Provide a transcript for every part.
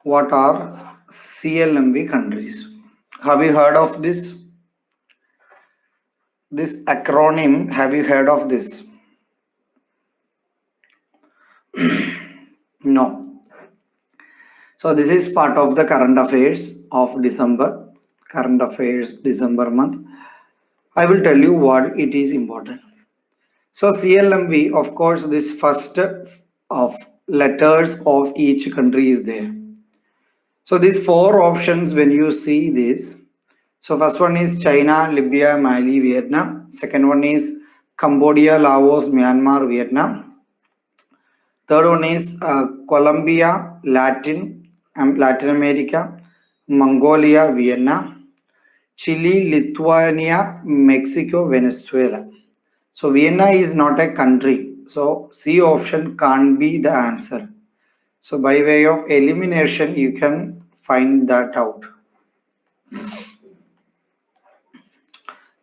what are CLMV countries? Have you heard of this? This acronym, have you heard of this? No. So this is part of the current affairs of December, current affairs December month. I will tell you what it is important. So CLMV, of course, this first of letters of each country is there. So these four options, when you see this, so first one is China, Libya, Mali, Vietnam. Second one is Cambodia, Laos, Myanmar, Vietnam. Third one is Colombia, Latin America, Mongolia, Vienna, Chile, Lithuania, Mexico, Venezuela. So Vienna is not a country. So C option can't be the answer. So by way of elimination, you can find that out.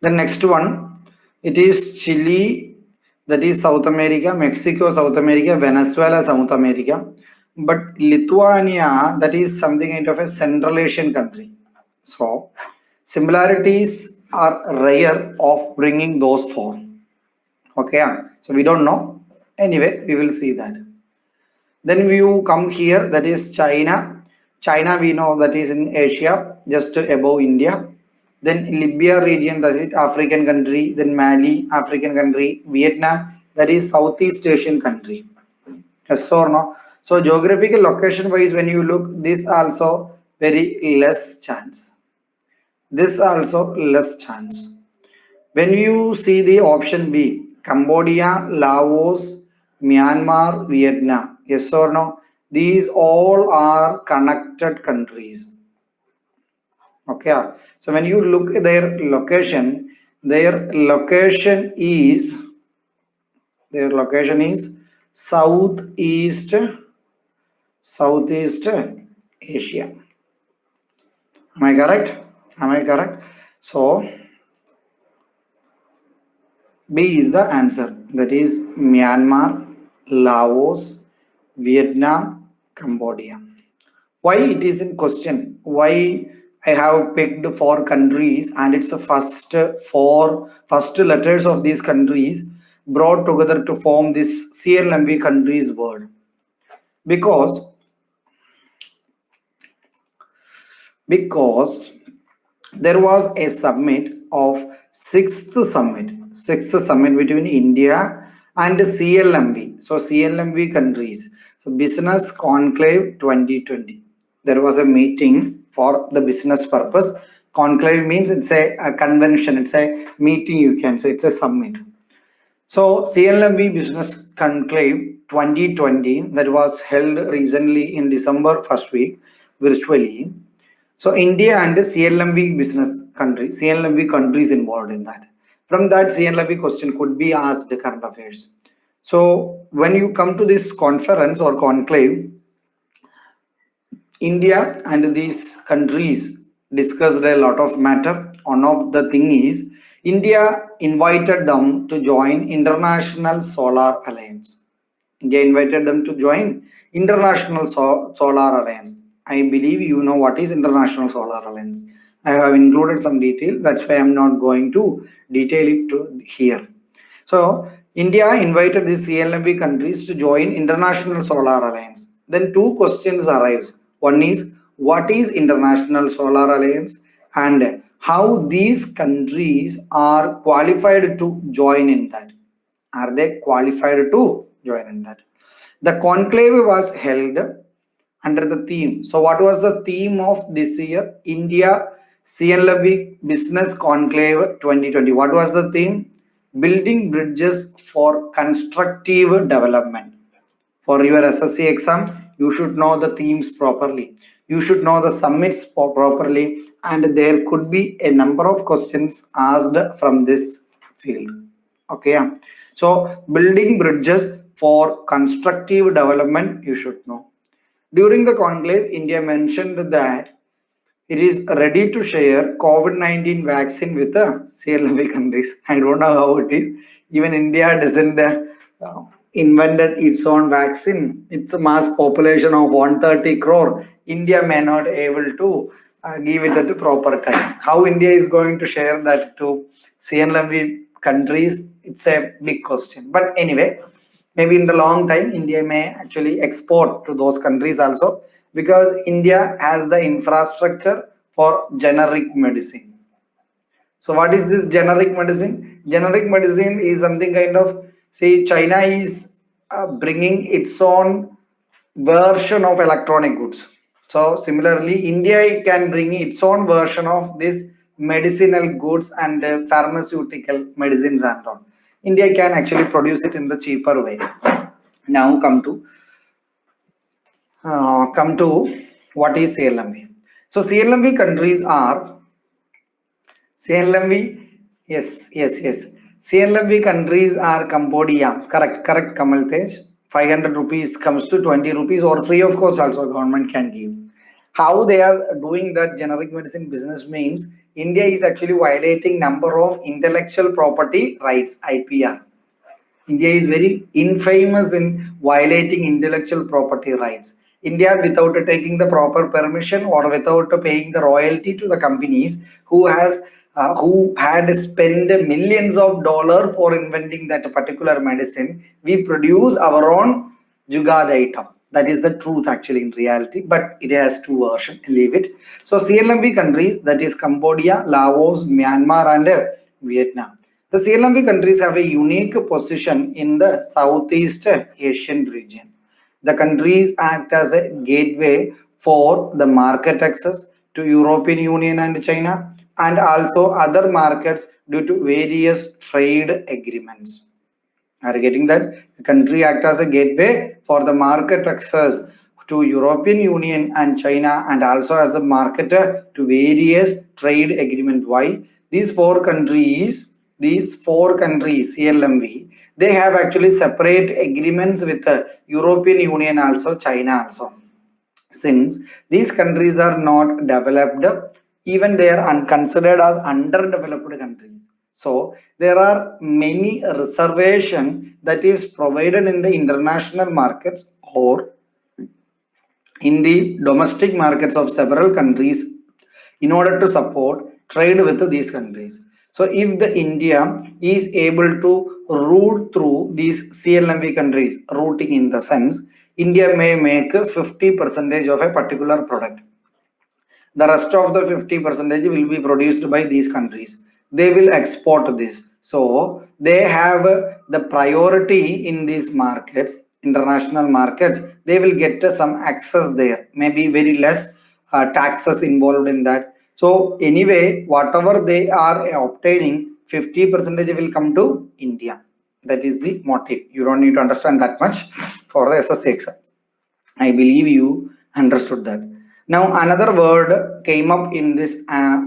The next one, it is Chile, that is South America, Mexico, South America, Venezuela, South America. But Lithuania, that is something kind of a Central Asian country. So similarities are rare of bringing those four. Okay, so we don't know. Anyway, we will see that. Then you come here, that is China. China, we know that is in Asia, just above India. Then Libya region, that is African country. Then Mali, African country. Vietnam, that is Southeast Asian country. Yes or no? So geographical location wise, when you look, this also very less chance. This also less chance. When you see the option B, Cambodia, Laos, Myanmar, Vietnam, yes or no? These all are connected countries. Okay, so when you look at their location is Southeast Asia. Am I correct? So B is the answer. That is Myanmar, Laos, Vietnam, Cambodia. Why it is in question? Why I have picked four countries and it's the first letters of these countries brought together to form this CLMV countries word. Because there was a summit of sixth summit between India and CLMV. So CLMV countries. So Business Conclave 2020. There was a meeting for the business purpose. Conclave means it's a convention, it's a meeting, you can say, it's a summit. So CLMV Business Conclave 2020 that was held recently in December first week virtually. So India and the CLMV countries involved in that. From that CLMV question could be asked the current affairs. So when you come to this conference or conclave, India and these countries discussed a lot of matter. One of the thing is India invited them to join International Solar Alliance. India invited them to join International Solar Alliance. I believe you know what is International Solar Alliance. I have included some detail. That's why I'm not going to detail it here. So India invited the CLMV countries to join International Solar Alliance. Then two questions arise. One is, what is International Solar Alliance and how these countries are qualified to join in that? Are they qualified to join in that? The conclave was held under the theme. So what was the theme of this year? India CLMV Business Conclave 2020. What was the theme? Building bridges for constructive development. For your SSC exam, you should know the themes properly. You should know the summits properly, and there could be a number of questions asked from this field. Okay, so building bridges for constructive development, you should know. During the conclave, India mentioned that it is ready to share COVID-19 vaccine with the CLMV countries. I don't know how it is. Even India doesn't invented its own vaccine. It's a mass population of 130 crore. India may not able to give it at a proper time. How India is going to share that to CNLV countries, it's a big question. But anyway, maybe in the long time, India may actually export to those countries also, because India has the infrastructure for generic medicine. So what is this generic medicine? Generic medicine is something kind of, say, China is bringing its own version of electronic goods. So similarly, India can bring its own version of this medicinal goods and pharmaceutical medicines and all. India can actually produce it in the cheaper way. Now come to what is CLMV. So CLMV countries are CLMV, yes. CLMV countries are Cambodia. Correct, Kamal Tej. 500 rupees comes to 20 rupees, or free of course also government can give. How they are doing that generic medicine business means India is actually violating number of intellectual property rights, IPR. India is very infamous in violating intellectual property rights. India, without taking the proper permission or without paying the royalty to the companies who had spent millions of dollars for inventing that particular medicine, we produce our own jugad item. That is the truth actually in reality, but it has two versions. Leave it. So CLMV countries, that is Cambodia, Laos, Myanmar, and Vietnam. The CLMV countries have a unique position in the Southeast Asian region. The countries act as a gateway for the market access to European Union and China, and also other markets due to various trade agreements. Are you getting that? The country act as a gateway for the market access to European Union and China, and also as a marketer to various trade agreement. Why? These four countries, CLMV, they have actually separate agreements with the European Union, also China also. Since these countries are not developed, even they are considered as underdeveloped countries. So there are many reservation that is provided in the international markets or in the domestic markets of several countries in order to support trade with these countries. So if the India is able to route through these CLMV countries, routing in the sense, India may make 50% of a particular product. The rest of the 50% will be produced by these countries. They will export this. So they have the priority in these markets, international markets. They will get some access there, maybe very less taxes involved in that. So anyway, whatever they are obtaining, 50% will come to India. That is the motive. You don't need to understand that much for the SSC exam. I believe you understood that. Now another word came up in this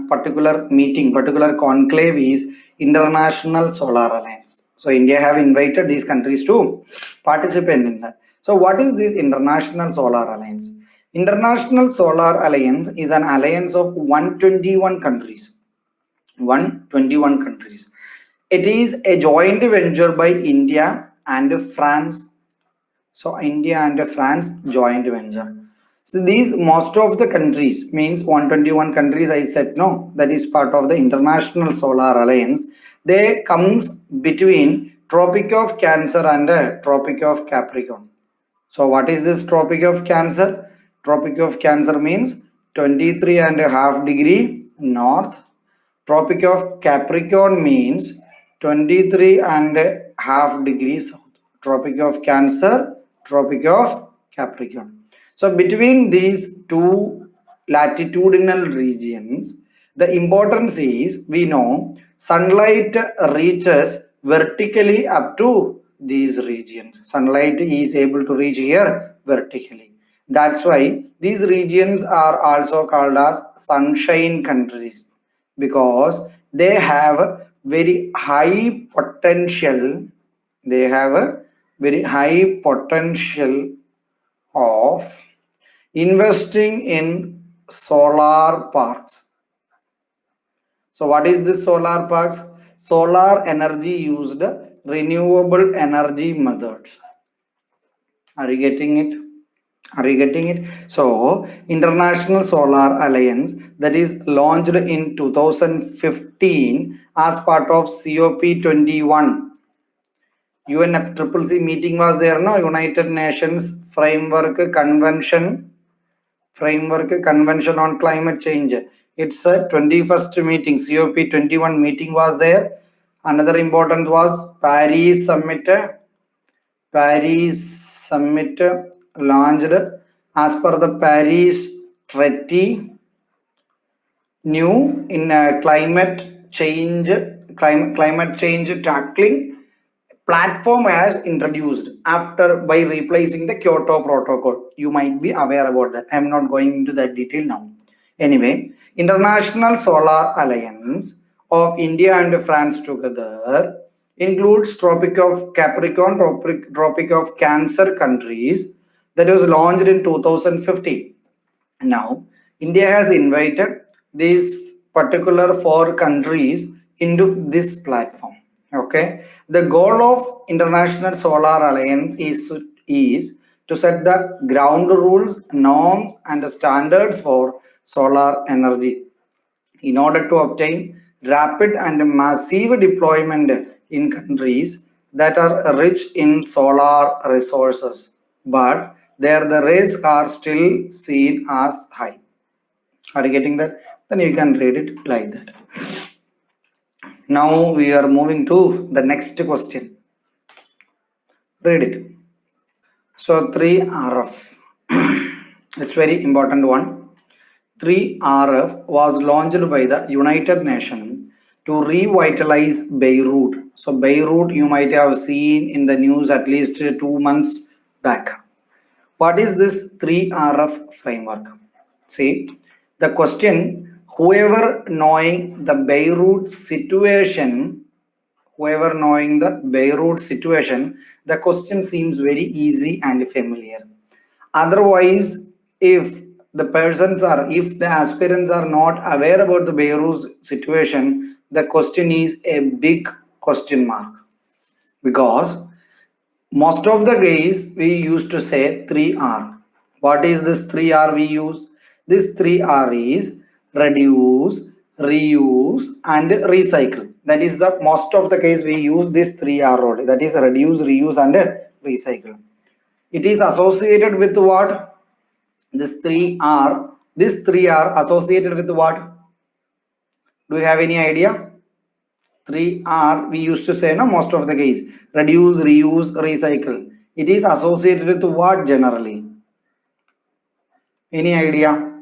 particular meeting, particular conclave is International Solar Alliance. So India have invited these countries to participate in that. So what is this International Solar Alliance? International Solar Alliance is an alliance of 121 countries. 121 countries. It is a joint venture by India and France. So India and France joint venture. So these most of the countries means 121 countries I said no, that is part of the International Solar Alliance. They comes between Tropic of Cancer and Tropic of Capricorn. So what is this Tropic of Cancer? Tropic of Cancer means 23.5 degree north. Tropic of Capricorn means 23.5 degrees south. Tropic of Cancer, Tropic of Capricorn. So between these two latitudinal regions, the importance is, we know sunlight reaches vertically up to these regions. Sunlight is able to reach here vertically. That's why these regions are also called as sunshine countries, because they have very high potential. They have a very high potential of investing in solar parks. So what is this solar parks? Solar energy used renewable energy methods. Are you getting it? Are you getting it? So, International Solar Alliance that is launched in 2015 as part of COP21. UNFCCC meeting was there, no? United Nations Framework Convention on Climate Change. It's a 21st meeting. COP21 meeting was there. Another important was Paris Summit launched as per the Paris Treaty. New in climate change tackling platform has introduced after by replacing the Kyoto Protocol. You might be aware about that. I am not going into that detail now. Anyway, International Solar Alliance of India and France together includes Tropic of Capricorn, Tropic of Cancer countries that was launched in 2015. Now, India has invited these particular four countries into this platform. Okay, the goal of International Solar Alliance is to set the ground rules, norms, and standards for solar energy in order to obtain rapid and massive deployment in countries that are rich in solar resources, but there the risks are still seen as high. Are you getting that? Then you can read it like that. Now we are moving to the next question. Read it. So 3RF. It's very important one. 3RF was launched by the United Nations to revitalize Beirut. So Beirut you might have seen in the news at least 2 months back. What is this 3RF framework? See, the question, whoever knowing the Beirut situation, the question seems very easy and familiar. Otherwise, if the aspirants are not aware about the Beirut situation, the question is a big question mark, because most of the case we used to say 3R. What is this 3R we use? This 3R is reduce, reuse, and recycle. That is the most of the case we use this 3R only. That is reduce, reuse, and recycle. It is associated with what? This 3R. This 3R associated with what? Do you have any idea? 3R we used to say, no, most of the case. Reduce, reuse, recycle. It is associated with what generally? Any idea?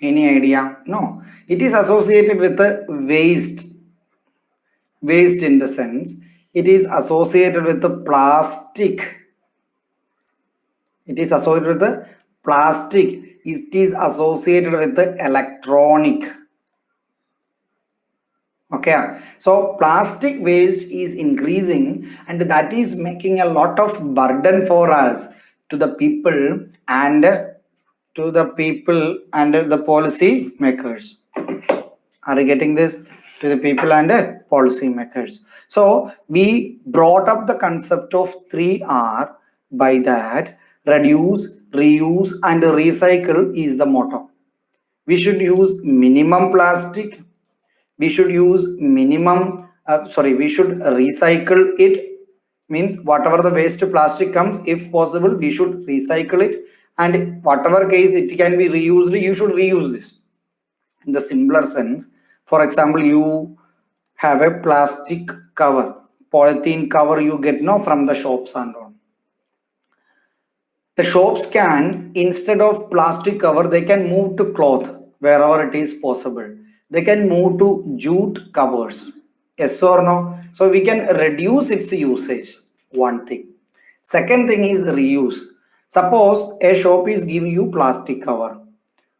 Any idea? No. It is associated with the waste. Waste in the sense, it is associated with the plastic. It is associated with the plastic. It is associated with the electronic. Okay, so plastic waste is increasing, and that is making a lot of burden for us, to the people and the policy makers. Are you getting this? To the people and policy makers. So we brought up the concept of 3R by that: reduce, reuse, and recycle is the motto. We should use minimum plastic. We should use we should recycle it. Means whatever the waste plastic comes, if possible we should recycle it, and whatever case it can be reused, you should reuse this. In the simpler sense, for example, you have a plastic cover, polythene cover you get now from the shops and on. The shops can, instead of plastic cover, they can move to cloth wherever it is possible. They can move to jute covers. Yes or no? So we can reduce its usage. One thing. Second thing is reuse. Suppose a shop is giving you plastic cover.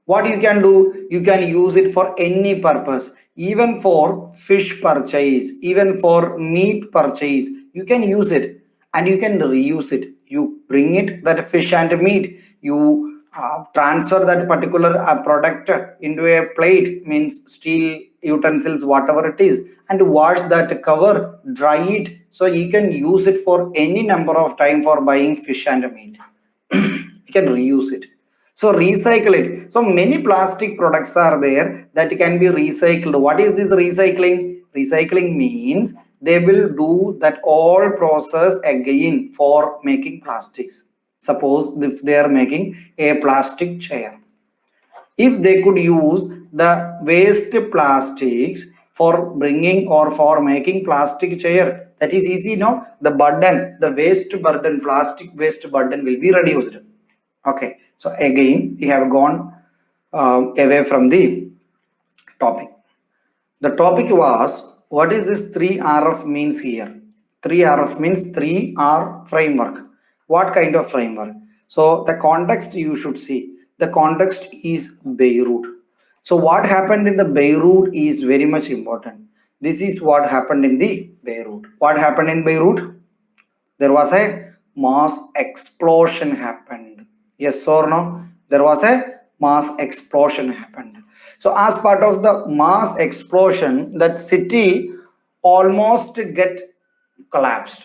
What you can do? You can use it for any purpose. Even for fish purchase, even for meat purchase, you can use it and you can reuse it. You bring it, that fish and meat, you transfer that particular product into a plate, means steel utensils, whatever it is, and wash that cover, dry it, So you can use it for any number of time for buying fish and meat. You can reuse it. So recycle it. So many plastic products are there that can be recycled. What is this recycling? Recycling means they will do that all process again for making plastics. Suppose if they are making a plastic chair, if they could use the waste plastics for bringing or for making plastic chair, that is easy, no? The burden, the waste burden, plastic waste burden will be reduced. Okay, so again we have gone away from the topic. The topic was, what is this 3RF means here? 3RF means 3R framework. What kind of framework? So the context you should see. The context is Beirut. So what happened in the Beirut is very much important. This is what happened in the Beirut. What happened in Beirut? There was a mass explosion happened. Yes or no? There was a mass explosion happened. So as part of the mass explosion, that city almost get collapsed.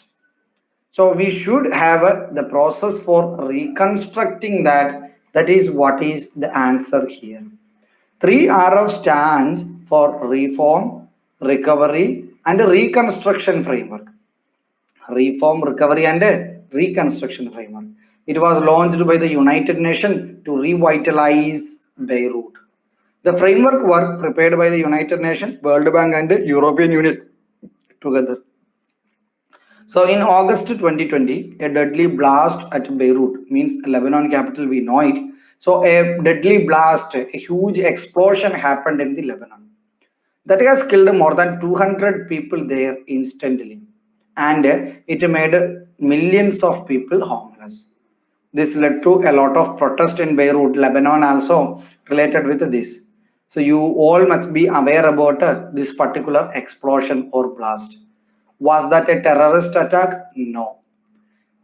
So we should have the process for reconstructing that. That is what is the answer here. 3RF stands for reform, recovery, and reconstruction framework. Reform, recovery, and reconstruction framework. It was launched by the United Nations to revitalize Beirut. The framework work prepared by the United Nations, World Bank, and the European Union together. So in August 2020, a deadly blast at Beirut, means Lebanon capital, we know it. So a deadly blast, a huge explosion happened in the Lebanon. That has killed more than 200 people there instantly. And it made millions of people homeless. This led to a lot of protest in Beirut, Lebanon also related with this. So you all must be aware about this particular explosion or blast. Was that a terrorist attack? No.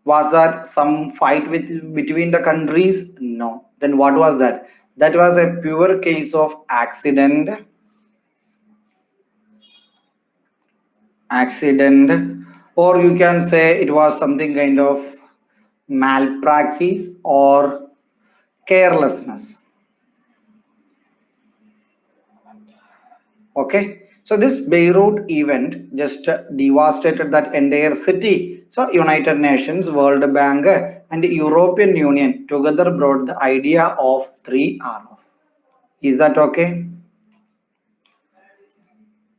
Was that some fight between the countries? No. Then what was that? That was a pure case of accident, or you can say it was something kind of malpractice or carelessness. Okay, so this Beirut event just devastated that entire city. So United Nations, World Bank, and European Union together brought the idea of 3RF. Is that okay?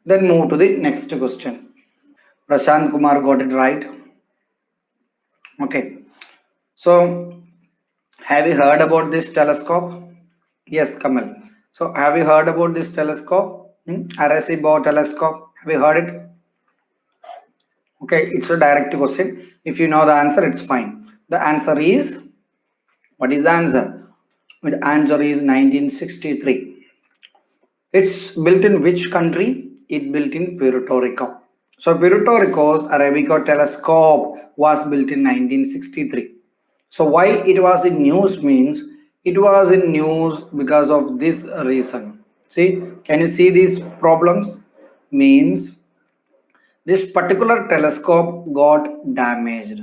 Then move to the next question. Prashant Kumar got it right. Okay, so have you heard about this telescope? Yes, Kamal. So have you heard about this telescope? Arecibo telescope. Have you heard it? Okay, it's a direct question. If you know the answer, it's fine. The answer is, what is the answer? The answer is 1963. It's built in which country? It built in Puerto Rico. So Puerto Rico's Arabico telescope was built in 1963. So why it was in news means, it was in news because of this reason. See, can you see these problems? Means this particular telescope got damaged.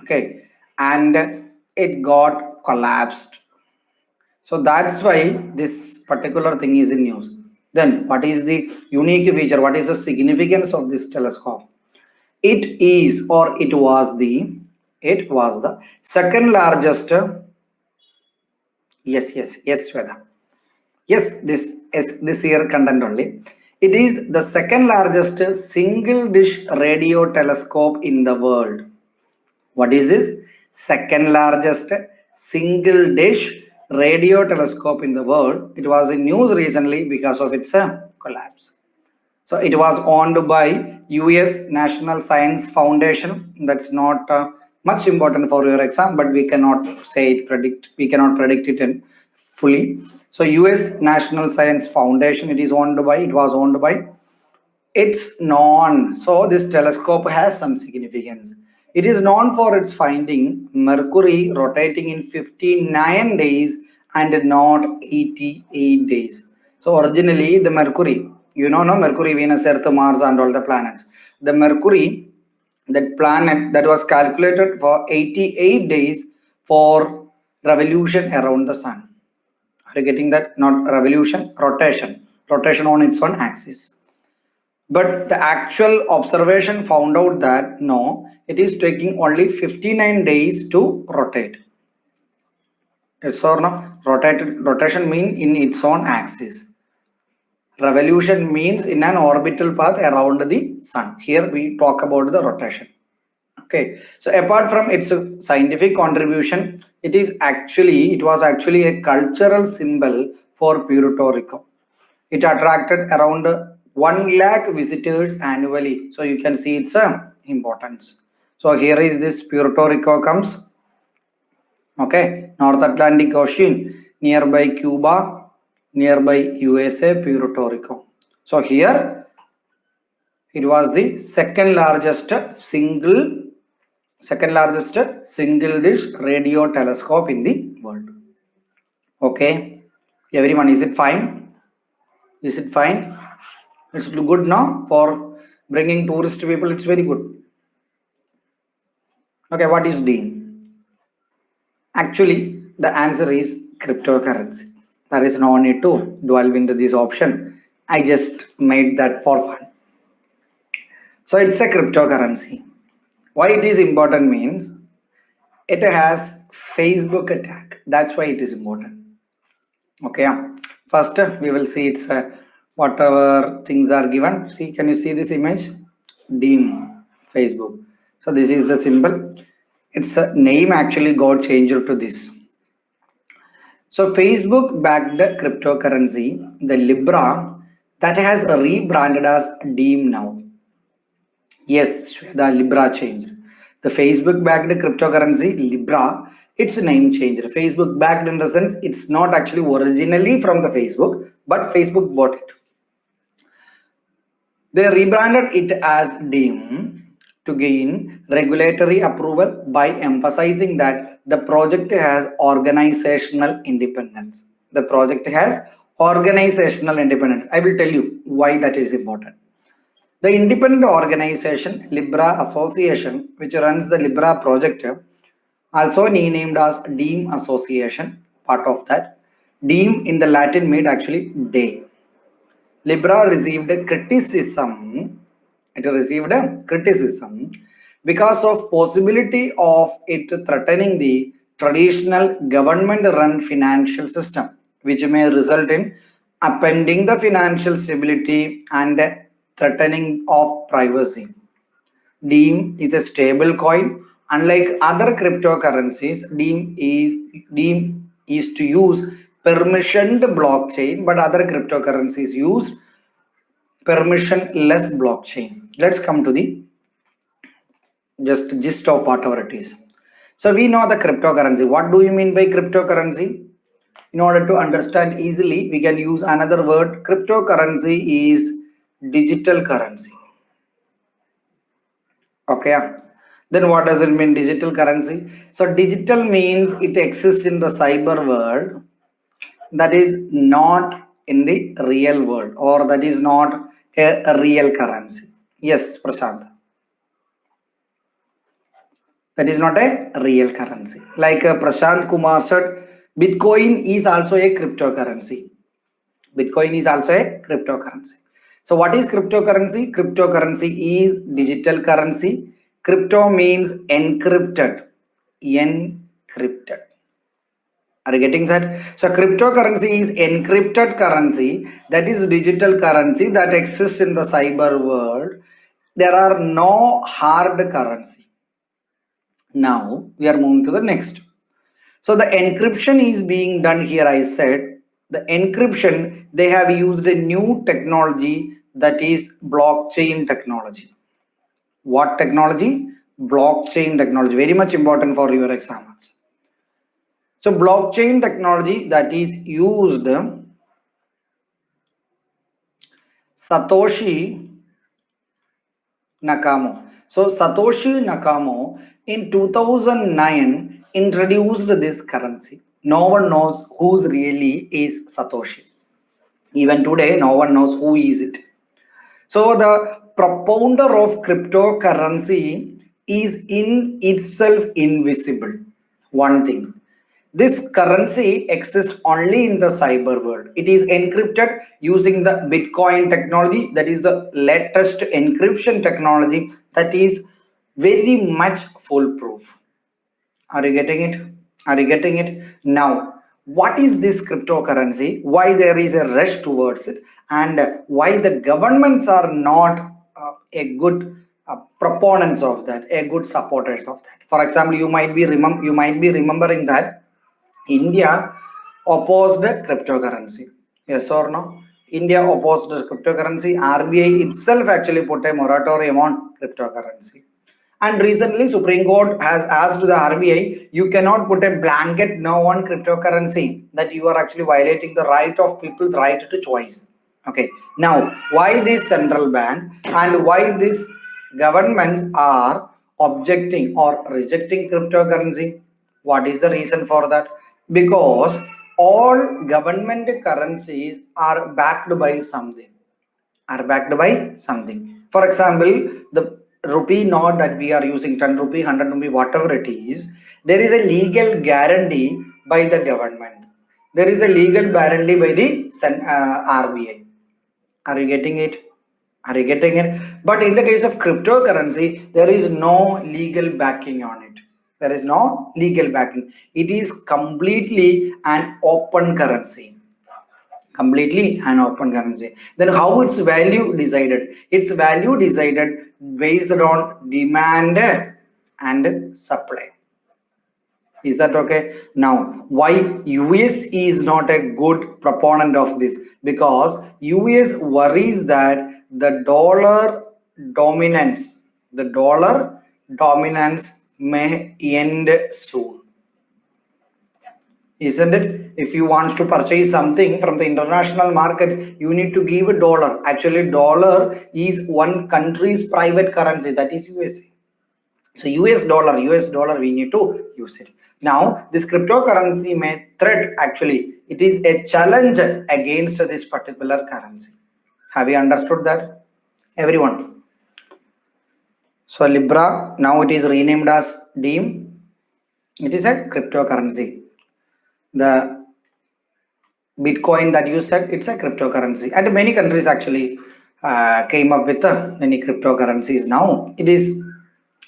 Okay, and it got collapsed. So that's why this particular thing is in news. Then what is the unique feature? What is the significance of this telescope? It is, or it was the second largest. Yes, Shweta. Yes, this year content only. It is the second largest single dish radio telescope in the world. What is this? Second largest single dish radio telescope in the world. It was in news recently because of its collapse. So it was owned by US National Science Foundation. That's not much important for your exam, but we cannot say it predict. We cannot predict it in fully. So US National Science Foundation. It was owned by. It's known. So this telescope has some significance. It is known for its finding Mercury rotating in 59 days and not 88 days. So originally the Mercury, no, Mercury, Venus, Earth, Mars, and all the planets. The Mercury, that planet that was calculated for 88 days for revolution around the sun. Are you getting that? Not revolution, rotation. Rotation on its own axis. But the actual observation found out that no, it is taking only 59 days to rotate. Yes or no? Rotation means in its own axis. Revolution means in an orbital path around the sun. Here we talk about the rotation. Okay, so apart from its scientific contribution, it was actually a cultural symbol for Puerto Rico. It attracted around 1 lakh visitors annually. So you can see its importance. So here is this Puerto Rico comes. Okay, North Atlantic Ocean, nearby Cuba, nearby USA, Puerto Rico. So here it was the second largest single dish radio telescope in the world. Okay, everyone, is it fine? Is it fine? It's good now for bringing tourist people. It's very good. Okay, what is DEAM? Actually, the answer is cryptocurrency. There is no need to delve into this option. I just made that for fun. So it's a cryptocurrency. Why it is important means it has Facebook attack. That's why it is important. Okay, first we will see its whatever things are given. See, can you see this image? DEAM, Facebook. So this is the symbol. Its name actually got changed to this. So Facebook backed cryptocurrency, the Libra, that has rebranded as DEAM now. Yes, the Libra changed. The Facebook backed cryptocurrency, Libra, its name changed. Facebook backed in the sense it's not actually originally from the Facebook, but Facebook bought it. They rebranded it as DEAM to gain regulatory approval by emphasizing that the project has organizational independence. The project has organizational independence. I will tell you why that is important. The independent organization, Libra Association, which runs the Libra project, also renamed as DEAM Association, part of that. DEAM in the Latin made actually day. Libra received a criticism. It received a criticism because of possibility of it threatening the traditional government-run financial system, which may result in upending the financial stability and threatening of privacy. DEAM is a stable coin. Unlike other cryptocurrencies, DEAM is to use permissioned blockchain, but other cryptocurrencies use permissionless blockchain. Let's come to the just gist of whatever it is. So we know the cryptocurrency. What do you mean by cryptocurrency? In order to understand easily, we can use another word. Cryptocurrency is digital currency. Okay. Then what does it mean, digital currency? So digital means it exists in the cyber world, that is not in the real world, or that is not a real currency. Yes, Prashant. That is not a real currency. Like Prashant Kumar said, Bitcoin is also a cryptocurrency. Bitcoin is also a cryptocurrency. So what is cryptocurrency? Cryptocurrency is digital currency. Crypto means encrypted. Encrypted. Are you getting that? So cryptocurrency is encrypted currency, that is digital currency that exists in the cyber world. There are no hard currency. Now we are moving to the next. So the encryption is being done here. I said the encryption, they have used a new technology, that is blockchain technology. What technology? Blockchain technology. Very much important for your exams. So blockchain technology that is used Satoshi Nakamoto. So Satoshi Nakamoto in 2009 introduced this currency. No one knows who's really is Satoshi. Even today, no one knows who is it. So the propounder of cryptocurrency is in itself invisible. One thing, this currency exists only in the cyber world. It is encrypted using the Bitcoin technology, that is the latest encryption technology, that is very much foolproof. Are you getting it? Are you getting it? Now, what is this cryptocurrency? Why there is a rush towards it? And why the governments are not a good proponents of that, a good supporters of that? For example, you might be remembering that India opposed cryptocurrency. Yes or no? India opposed cryptocurrency. RBI itself actually put a moratorium on cryptocurrency. And recently, Supreme Court has asked the RBI, you cannot put a blanket no on cryptocurrency, that you are actually violating the right of people's right to choice. Okay. Now, why this central bank and why these governments are objecting or rejecting cryptocurrency? What is the reason for that? Because all government currencies are backed by something. For example, the rupee note that we are using, 10 rupee, 100 rupee, whatever it is, there is a legal guarantee by the government. There is a legal guarantee by the RBI. Are you getting it? Are you getting it? But in the case of cryptocurrency, there is no legal backing on it. There is no legal backing. It is completely an open currency. Completely an open currency. Then how its value decided? Its value decided based on demand and supply. Is that okay? Now, why US is not a good proponent of this? Because US worries that the dollar dominance may end soon. Isn't it? If you want to purchase something from the international market, you need to give a dollar. Actually, dollar is one country's private currency, that is USA. So US dollar, we need to use it. Now, this cryptocurrency may threat, actually, it is a challenge against this particular currency. Have you understood that? Everyone. So Libra, now it is renamed as Diem. It is a cryptocurrency. The Bitcoin that you said, it's a cryptocurrency. And many countries actually came up with many cryptocurrencies. Now, it is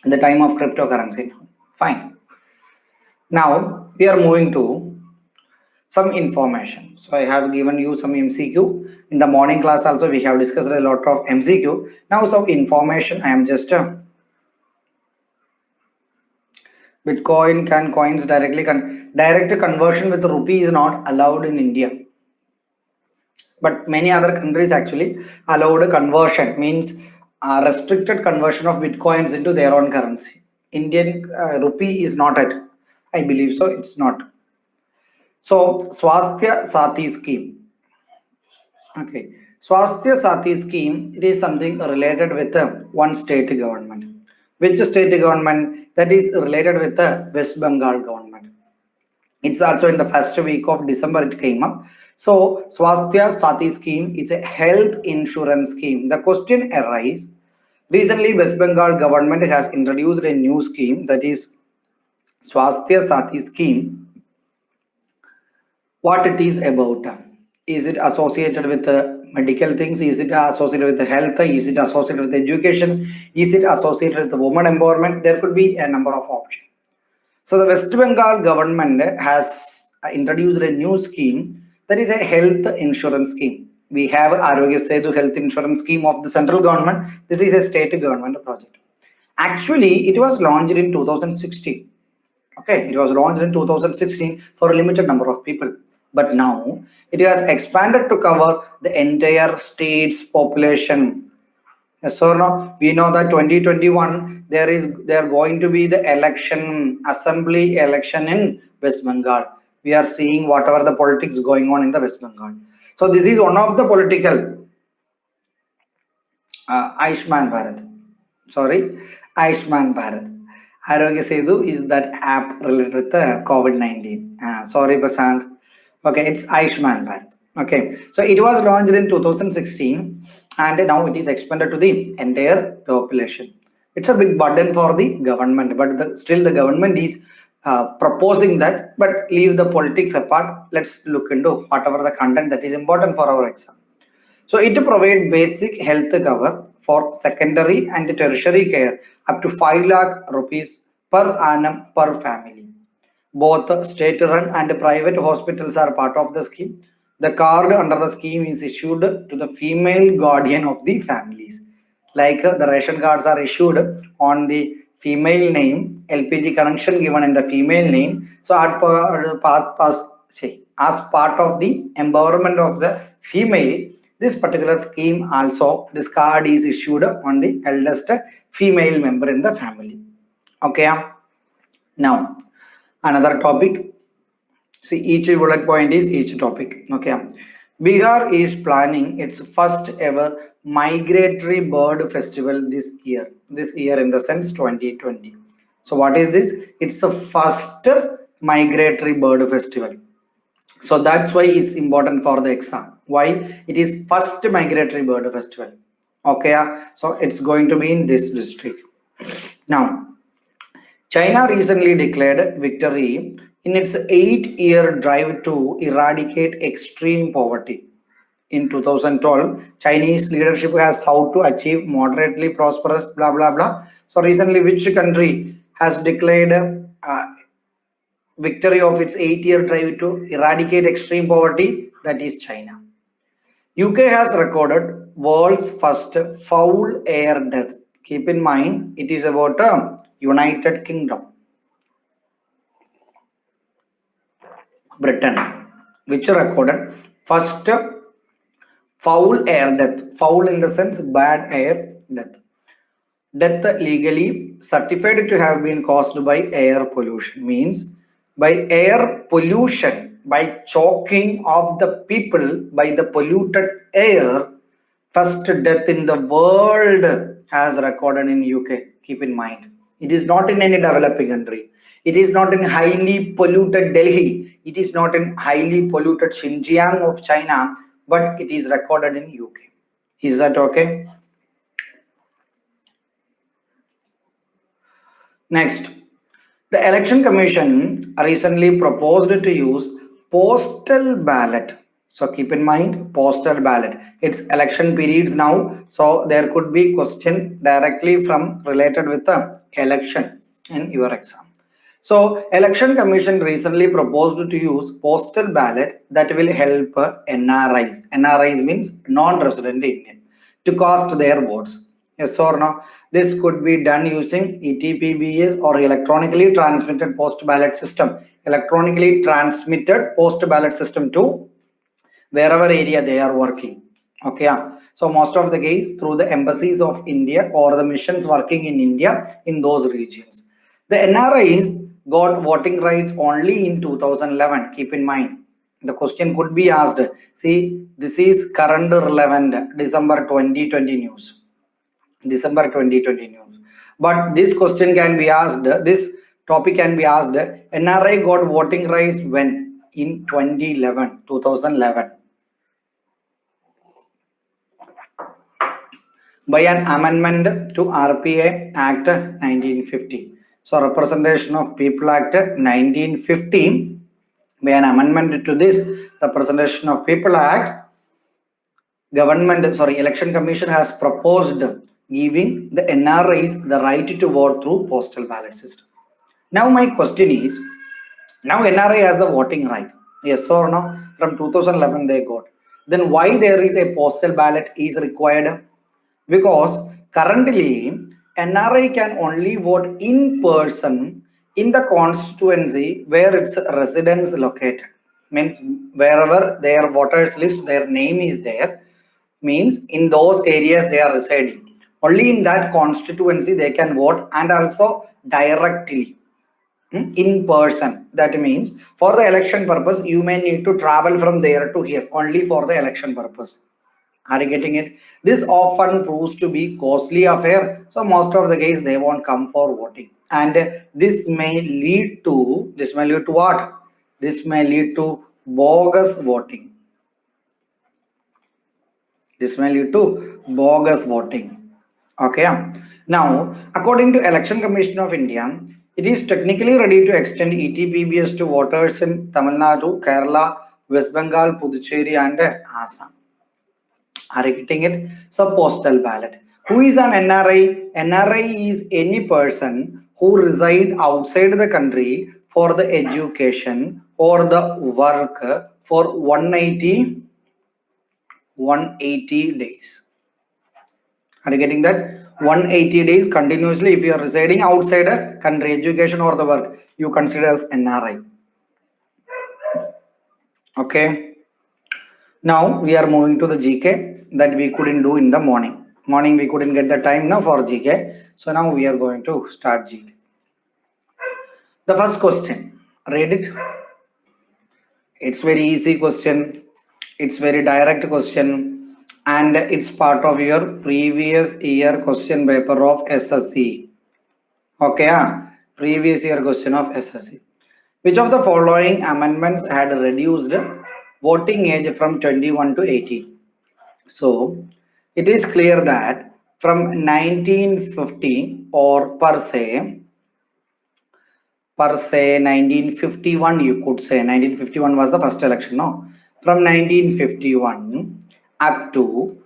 the time of cryptocurrency. Fine. Now we are moving to some information. So I have given you some MCQ. In the morning class also we have discussed a lot of MCQ. Now some information. I am just Bitcoin can coins directly direct conversion with rupee is not allowed in India. But many other countries actually allowed conversion, means restricted conversion of Bitcoins into their own currency. Indian rupee is not at, I believe so, it's not. So Swasthya Sati scheme. Okay. Swasthya Sati scheme, it is something related with one state government. Which state government? That is related with the West Bengal government. It's also in the first week of December it came up. So Swasthya Sati scheme is a health insurance scheme. The question arises, recently West Bengal government has introduced a new scheme, that is Swasthya Sati scheme. What it is about? Is it associated with medical things? Is it associated with the health? Is it associated with education? Is it associated with the women empowerment? There could be a number of options. So the West Bengal government has introduced a new scheme, that is a health insurance scheme. We have Arogya Setu health insurance scheme of the central government. This is a state government project. Actually, it was launched in 2016. Okay, it was launched in 2016 for a limited number of people. But now it has expanded to cover the entire state's population. Yes or no? We know that 2021 there are going to be the election, assembly election in West Bengal. We are seeing whatever the politics going on in the West Bengal. So this is one of the political Aishman Bharat. Aishman Bharat. Arogya Setu is that app related with the COVID-19. Sorry, Prashant. Okay, it's Aishman Bharat. Okay, so it was launched in 2016, and now it is expanded to the entire population. It's a big burden for the government, but still the government is proposing that. But leave the politics apart. Let's look into whatever the content that is important for our exam. So it provides basic health cover for secondary and tertiary care up to 5 lakh rupees per annum per family. Both state-run and private hospitals are part of the scheme. The card under the scheme is issued to the female guardian of the families. Like the ration cards are issued on the female name, LPG connection given in the female name. So as part of the empowerment of the female, this particular scheme also, this card is issued on the eldest female member in the family. Okay. Now, another topic. See, each bullet point is each topic. Okay. Bihar is planning its first ever migratory bird festival this year. This year in the sense 2020. So what is this? It's the first migratory bird festival. So that's why it's important for the exam. Why? It is first migratory bird festival. Okay. So it's going to be in this district. Now, China recently declared victory in its 8-year drive to eradicate extreme poverty. In 2012, Chinese leadership has how to achieve moderately prosperous blah blah blah. So recently, which country has declared victory of its 8-year drive to eradicate extreme poverty? That is China. UK has recorded world's first foul air death. Keep in mind, it is about United Kingdom. Britain, which recorded first foul air death. Foul in the sense bad air death. Death legally certified to have been caused by air pollution. Means by air pollution, by choking of the people by the polluted air, first death in the world has recorded in UK. Keep in mind, it is not in any developing country. It is not in highly polluted Delhi. It is not in highly polluted Xinjiang of China, but it is recorded in UK. Is that okay? Next, the Election Commission recently proposed to use postal ballot. So keep in mind, postal ballot. It's election periods now, so there could be question directly from related with the election in your exam. So Election Commission recently proposed to use postal ballot that will help NRIs. NRIs means non-resident Indian to cast their votes. Yes or no? This could be done using ETPBS or electronically transmitted post ballot system. Electronically transmitted post ballot system to wherever area they are working. Okay. So most of the case through the embassies of India or the missions working in India in those regions. The NRIs got voting rights only in 2011. Keep in mind. The question could be asked. See, this is current relevant December 2020 news. December 2020 news. But this question can be asked, this topic can be asked, NRI got voting rights when? In 2011. By an amendment to RPA Act 1950. So Representation of People Act 1950, by an amendment to this Representation of People Act, Election Commission has proposed giving the NRIs the right to vote through postal ballot system. Now my question is, now NRI has the voting right, yes or no? From 2011 they got. Then why there is a postal ballot is required? Because currently NRI can only vote in person in the constituency where its residence located. Means wherever their voters list, their name is there, means in those areas they are residing. Only in that constituency they can vote, and also directly in person. That means for the election purpose you may need to travel from there to here only for the election purpose. Are you getting it? This often proves to be costly affair, so most of the case they won't come for voting, and this may lead to what? This may lead to bogus voting. This may lead to bogus voting. Okay. Now, according to Election Commission of India, it is technically ready to extend ETPBS to voters in Tamil Nadu, Kerala, West Bengal, Puducherry, and Assam. Are you getting it? So, postal ballot. Who is an NRI? NRI is any person who reside outside the country for the education or the work for 180 days. Are you getting that? 180 days continuously. If you are residing outside a country, education or the work, you consider as NRI. Okay. Now we are moving to the GK that we couldn't do in the morning. Morning we couldn't get the time now for GK. So now we are going to start GK. The first question. Read it. It's very easy question. It's very direct question. And it's part of your previous year question paper of SSC. Okay, previous year question of SSC. Which of the following amendments had reduced voting age from 21 to 18? So, it is clear that from 1950 or per se 1951, you could say 1951 was the first election, no? From 1951 up to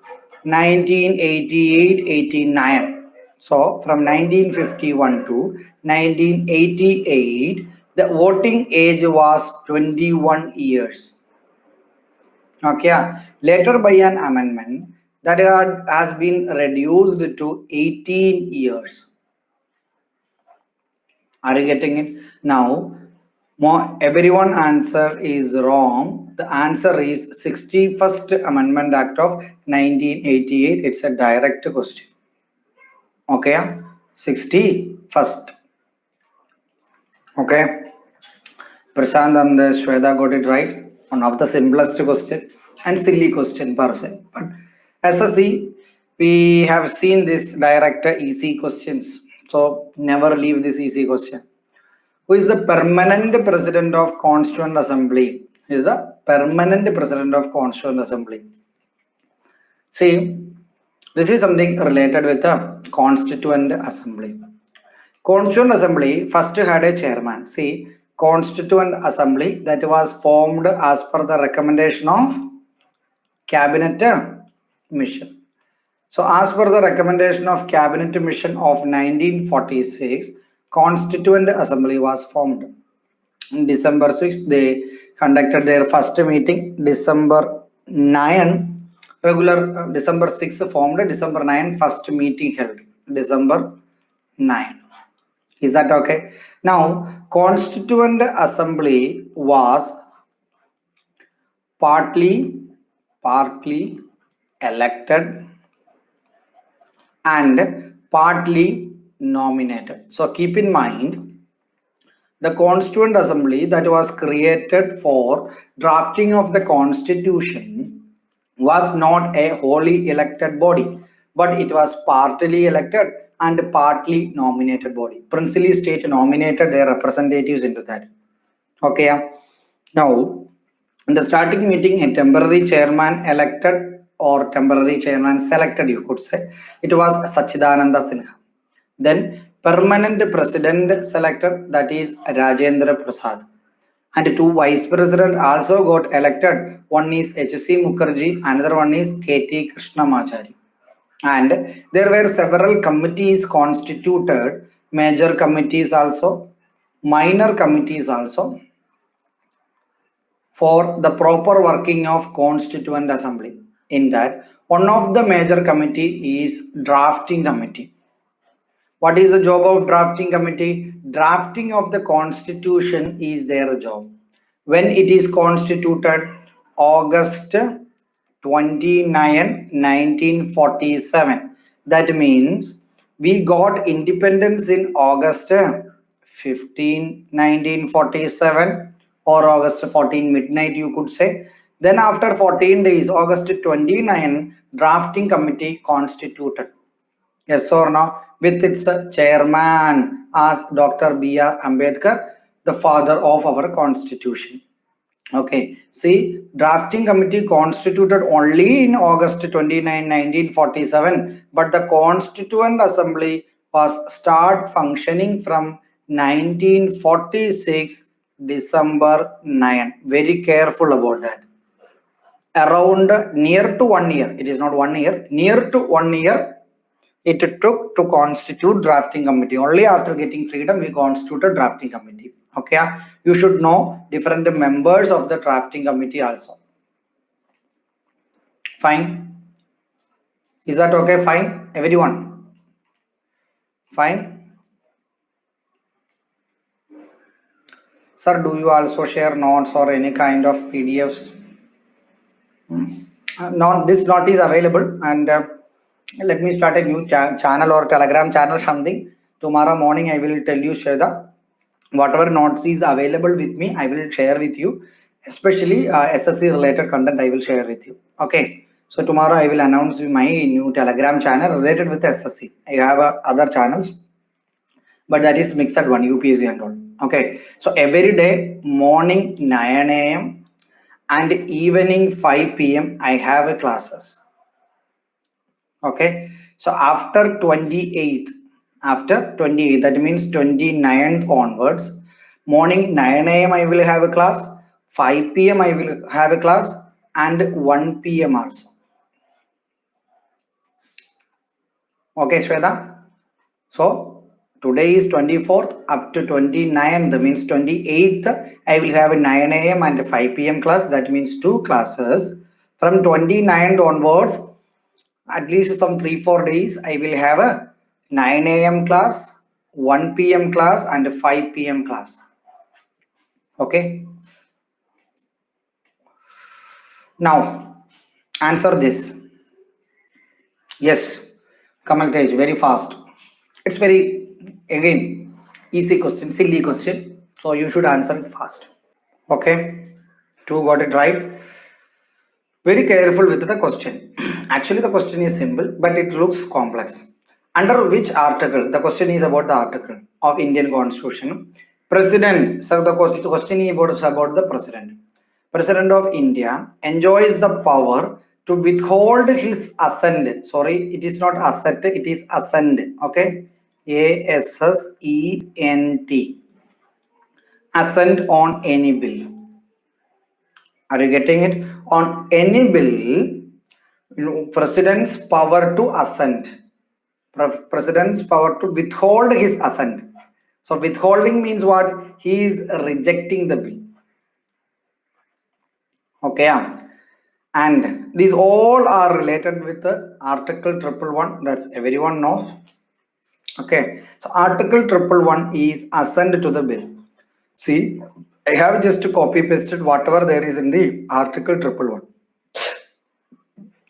1988-89. So from 1951 to 1988, the voting age was 21 years. Okay. Later by an amendment that has been reduced to 18 years. Are you getting it? Now, everyone answer is wrong. The answer is 61st Amendment Act of 1988. It's a direct question. Okay, 61st. Okay, Prashant and Shweta got it right. One of the simplest question and silly question per se. But SSC, we have seen this direct easy questions. So never leave this easy question. Who is the permanent president of Constituent Assembly? Who is the permanent president of Constituent Assembly? See, this is something related with the Constituent Assembly. Constituent Assembly first had a chairman. See, Constituent Assembly that was formed as per the recommendation of Cabinet Mission. So as per the recommendation of Cabinet Mission of 1946, Constituent Assembly was formed. In December 6, they conducted their first meeting. December 9, December 6 formed. December 9, first meeting held. December 9. Is that okay? Now, Constituent Assembly was partly elected and partly nominated. So keep in mind, the Constituent Assembly that was created for drafting of the Constitution was not a wholly elected body, but it was partly elected and partly nominated body. Princely state nominated their representatives into that. Okay. Now, in the starting meeting, a temporary chairman elected or temporary chairman selected, you could say. It was Sachidananda Sinha. Then permanent president selected, that is Rajendra Prasad. And two vice president also got elected. One is H.C. Mukherjee, another one is K.T. Krishnamachari. And there were several committees constituted, major committees also, minor committees also, for the proper working of Constituent Assembly. In that, one of the major committee is drafting committee. What is the job of drafting committee? Drafting of the Constitution is their job. When it is constituted, August 29, 1947. That means we got independence in August 15, 1947 or August 14 midnight, you could say. Then after 14 days, August 29, drafting committee constituted. Yes or no? With its chairman as Dr. B.R. Ambedkar, the father of our constitution. Okay, see, drafting committee constituted only in August 29, 1947, but the Constituent Assembly was start functioning from 1946 December 9. Very careful about that. Around near to 1 year, it is not 1 year, near to 1 year, it took to constitute drafting committee. Only after getting freedom, we constituted drafting committee. Okay, you should know different members of the drafting committee also. Fine. Is that okay? Fine, everyone. Fine. Sir, do you also share notes or any kind of PDFs? Not this note is available, and let me start a new channel or Telegram channel something. Tomorrow morning I will tell you, Shweta, whatever notes is available with me, I will share with you. Especially SSC related content I will share with you. Okay. So tomorrow I will announce my new Telegram channel related with SSC. I have other channels, but that is mixed one, UPSC and all. Okay. So every day morning 9 a.m. and evening 5 p.m. I have classes. Okay. So after 28th, that means 29th onwards, morning 9 a.m. I will have a class, 5 p.m. I will have a class, and 1 p.m. also. Okay, Shweta. So today is 24th up to 29th, that means 28th. I will have a 9 a.m. and 5 p.m. class. That means 2 classes. From 29th onwards, at least some 3-4 days, I will have a 9 a.m. class, 1 p.m. class, and 5 p.m. class. Okay. Now, answer this. Yes, Kamal Tej, very fast. It's very, again, easy question, silly question. So you should answer it fast. Okay. 2 got it right. Very careful with the question. Actually, the question is simple, but it looks complex. Under which article? The question is about the article of Indian Constitution. President. So the question is about the president. President of India enjoys the power to withhold his assent. Sorry, it is not assent, it is assent. Okay, ASSENT. Assent on any bill. Are you getting it? On any bill, president's power to assent. President's power to withhold his assent. So withholding means what? He is rejecting the bill. Okay, and these all are related with the article 111. That's everyone knows. Okay, so article 111 is assent to the bill. See, I have just copy pasted whatever there is in the article 111.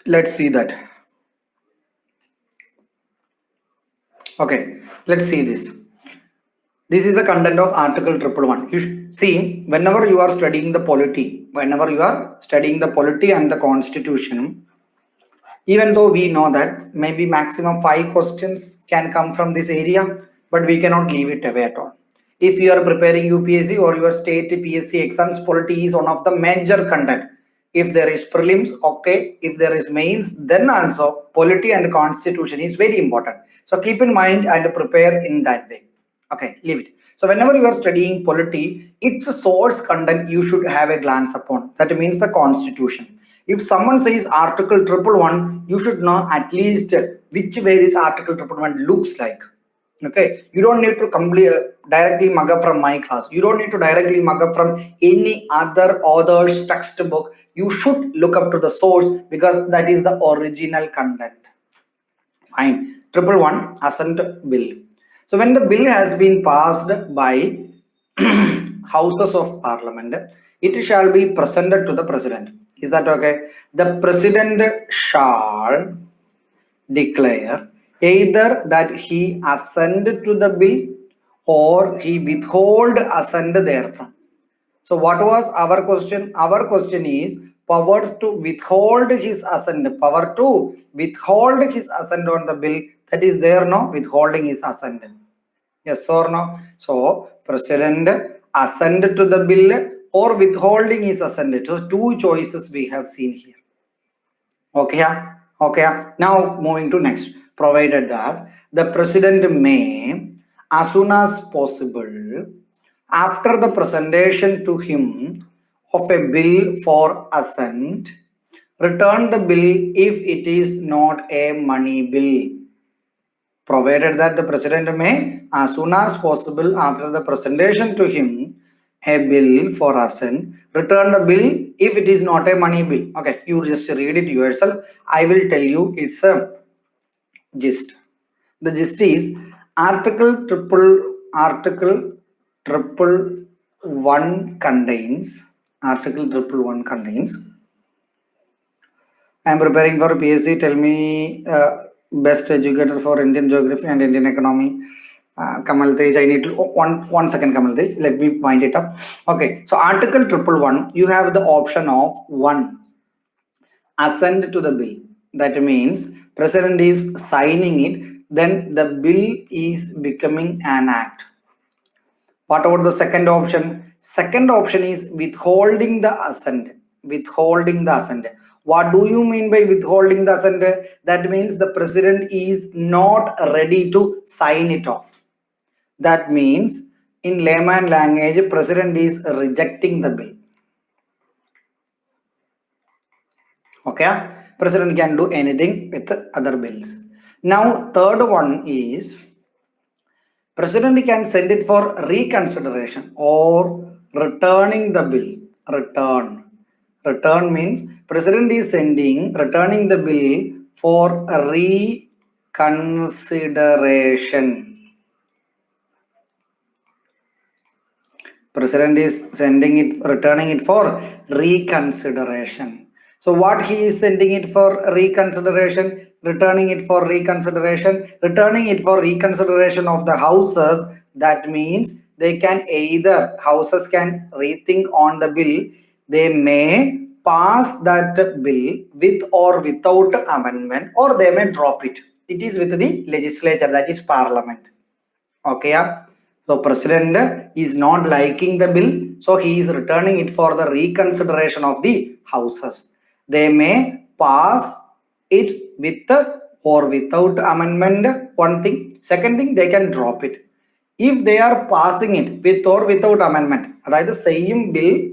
Let's see that. Okay, let's see this. This is the content of article 111. You see, whenever you are studying the polity, and the constitution, even though we know that maybe maximum 5 questions can come from this area, but we cannot leave it away at all. If you are preparing UPSC or your state PSC exams, polity is one of the major content. If there is prelims, okay. If there is mains, then also polity and constitution is very important. So keep in mind and prepare in that way. Okay, leave it. So whenever you are studying polity, its source content you should have a glance upon. That means the constitution. If someone says article 111, you should know at least which way this article 111 looks like. Okay, you don't need to directly mug up from my class. You don't need to directly mug up from any other author's textbook. You should look up to the source because that is the original content. Fine. 111 assent bill. So when the bill has been passed by houses of parliament, it shall be presented to the president. Is that okay? The president shall declare either that he assent to the bill or he withhold assent therefrom. So what was our question? Our question is power to withhold his assent. Power to withhold his assent on the bill. That is there, no? Withholding his assent. Yes or no? So president assent to the bill or withholding his assent. So two choices we have seen here. Okay, okay. Now moving to next. Provided that the president may, as soon as possible, after the presentation to him of a bill for assent, return the bill if it is not a money bill. Provided that the president may, as soon as possible after the presentation to him, a bill for assent, return the bill if it is not a money bill. Okay, you just read it yourself. I will tell you its a gist. The gist is article one contains article triple one contains. I am preparing for PSC. Tell me best educator for Indian geography and Indian economy. Kamal Tej, I need to one second, Kamal Tej. Let me wind it up. Okay, so article triple one, you have the option of one, assent to the bill. That means president is signing it, then the bill is becoming an act. What about the second option? Second option is withholding the assent. Withholding the assent. What do you mean by withholding the assent? That means the president is not ready to sign it off. That means in layman language, president is rejecting the bill. Okay, president can do anything with other bills. Now third one is president can send it for reconsideration or returning the bill. Return means president is returning the bill for reconsideration. President is returning it for reconsideration. So what he is sending it for reconsideration, returning it for reconsideration of the houses. That means they can either, houses can rethink on the bill. They may pass that bill with or without amendment, or they may drop it. It is with the legislature, that is parliament. Okay, so president is not liking the bill, so he is returning it for the reconsideration of the houses. They may pass it with or without amendment, one thing. Second thing, they can drop it. If they are passing it with or without amendment, that is the same bill,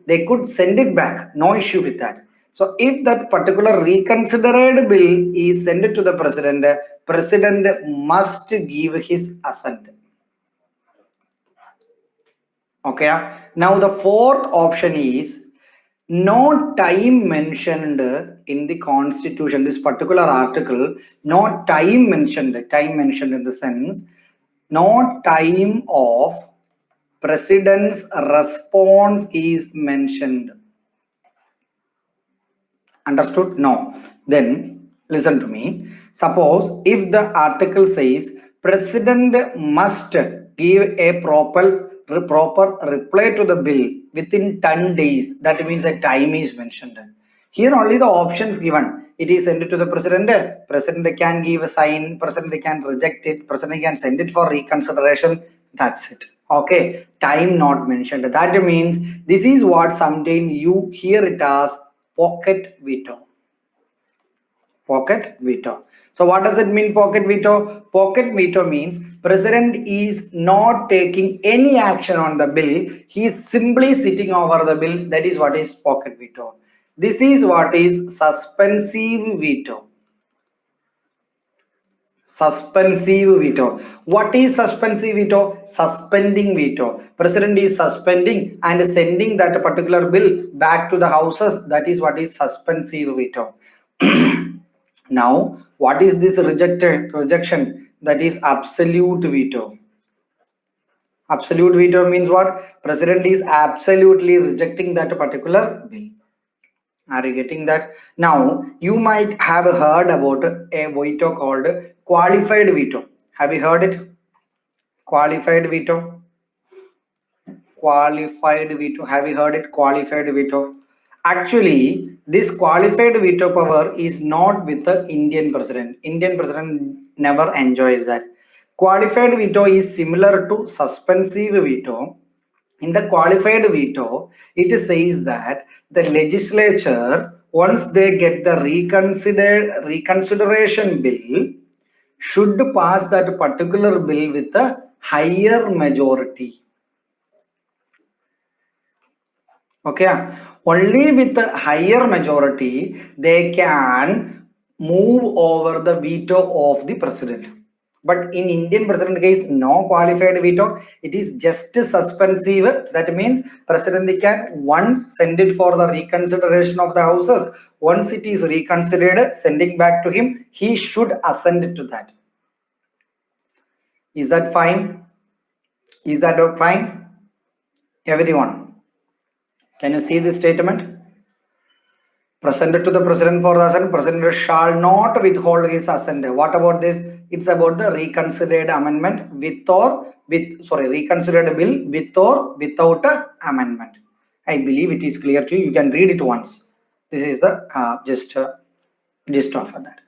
they could send it back, no issue with that. So if that particular reconsidered bill is sent to the president, president must give his assent. Okay, now the fourth option is no time mentioned in the constitution, this particular article, no time mentioned in the sense, no time of president's response is mentioned. Understood? No. Then listen to me. Suppose if the article says president must give a proper reply to the bill within 10 days, that means a time is mentioned. Here only the options given. It is sent to the president. President can give a sign. President can reject it. President can send it for reconsideration. That's it. Okay. Time not mentioned. That means this is what sometimes you hear it as pocket veto. Pocket veto. So what does it mean, pocket veto? Pocket veto means president is not taking any action on the bill. He is simply sitting over the bill. That is what is pocket veto. This is what is suspensive veto. Suspensive veto. What is suspensive veto? Suspending veto. President is suspending and sending that particular bill back to the houses. That is what is suspensive veto. Now, what is this rejection? That is absolute veto. Absolute veto means what? President is absolutely rejecting that particular bill. Are you getting that? Now, you might have heard about a veto called qualified veto. Have you heard it? Qualified veto. Qualified veto. Have you heard it? Qualified veto. Actually, this qualified veto power is not with the Indian president. Indian president never enjoys that. Qualified veto is similar to suspensive veto. In the qualified veto, it says that the legislature, once they get the reconsideration bill, should pass that particular bill with a higher majority. Okay, only with a higher majority they can move over the veto of the president. But in Indian president case, no qualified veto. It is just suspensive. That means president can once send it for the reconsideration of the houses. Once it is reconsidered, sending back to him, he should assent to that. Is that fine? Is that fine? Everyone, can you see this statement? Presented to the president for the assent, president shall not withhold his assent. What about this? It's about the reconsidered amendment reconsidered bill with or without amendment. I believe it is clear to you. You can read it once. This is the gist of that.